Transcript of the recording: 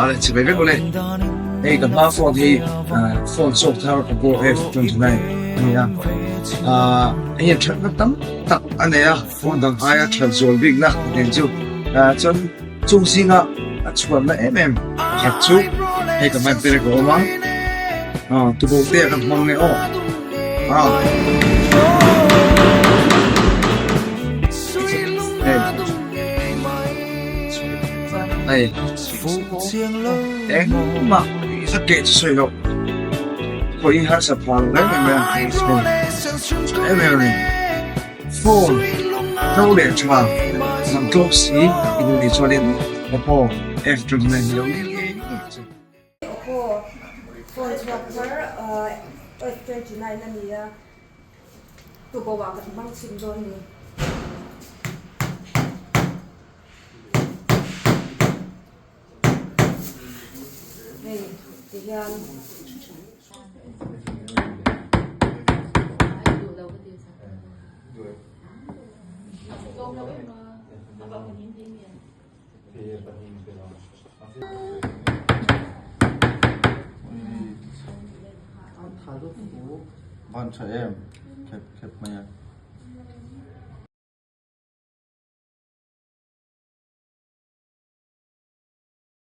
Ale ci vede con lei. Ehi, che ma fuori fuori sotto la go F29 เนี่ยไอ้ฉันก็ตั้งอันเนี้ยวันนั้นไอ้ฉันส่วนบิ๊กนะเดี๋ยวจูจน中心啊ชวนมาหัดชุให้กับมันเป็นกูมั้งตัวเตี้ยกับมังเนี่ย嘛，一给就睡了，我一开始跑了，没有呢，phone 都连着嘛，能够洗，因为你做的Oppo F29有一点。Oppo phone swapper F29 นั่นนี่ตัวบอกว่ากันบ้างชิมโดนนี่นี่ตีกันบ้านเฉยเข็บมา